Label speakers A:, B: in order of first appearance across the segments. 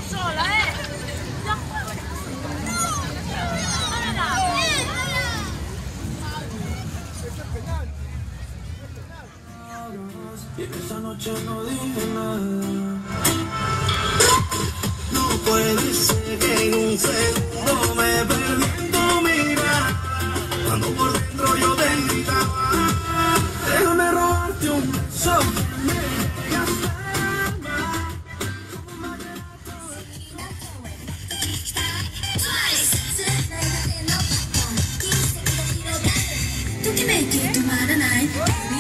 A: sola, La mueve.
B: Y esa noche no dije nada. No puede ser que en un segundo me perdí en tu mirada. Cuando por dentro yo te gritaba, déjame robarte un beso que me llegaste al alma.
C: Tú que me quieres tomar a night, baby.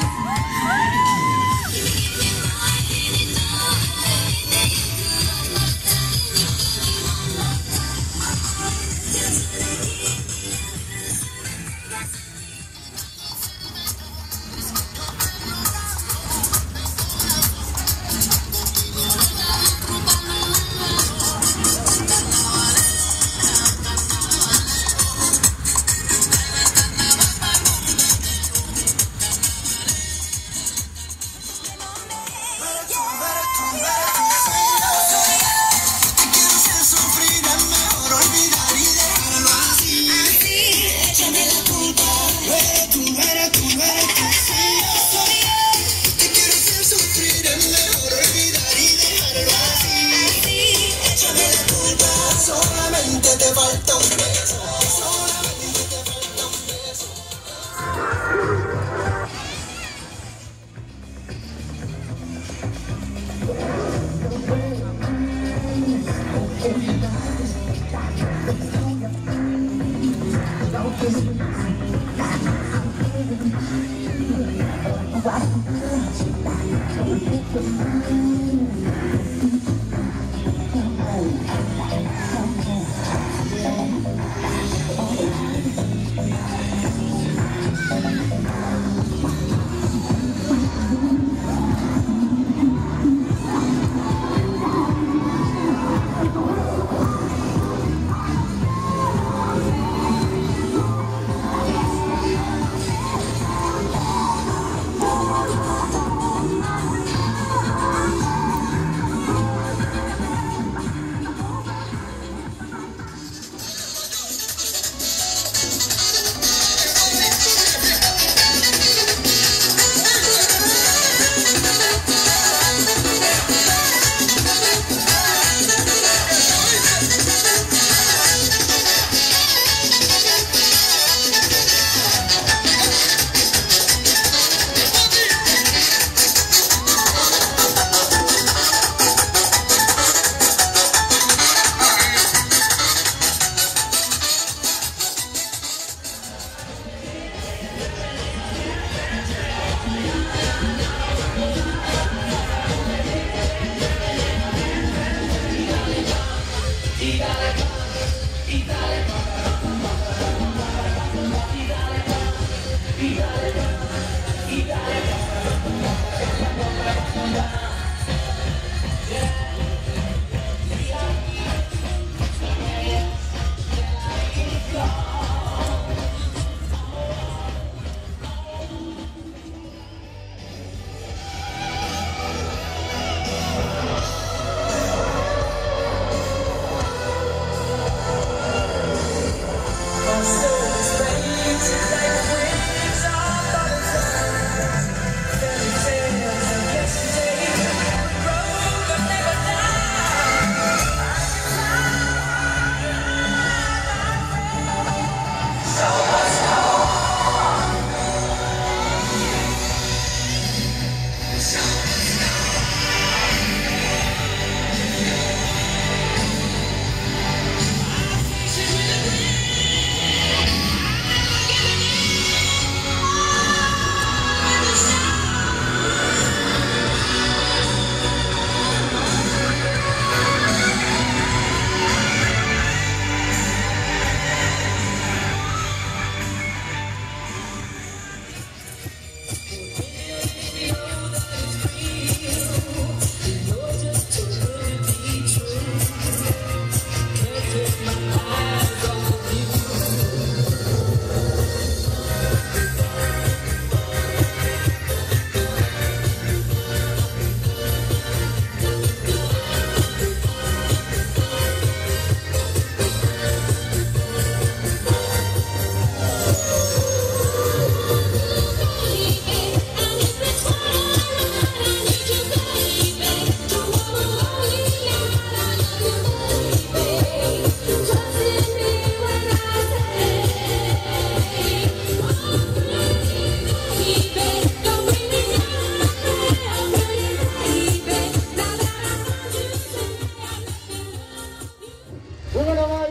D: Uno más.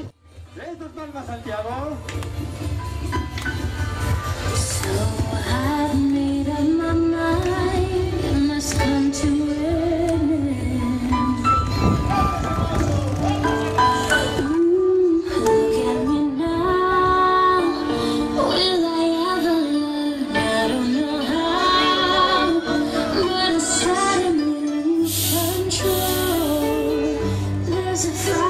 D: ¿Ves tus palmas, Santiago?
C: So I've made up my mind, it must come to an end. Look at me now, will I ever learn? I don't know how, but inside of me lose control. There's a fire.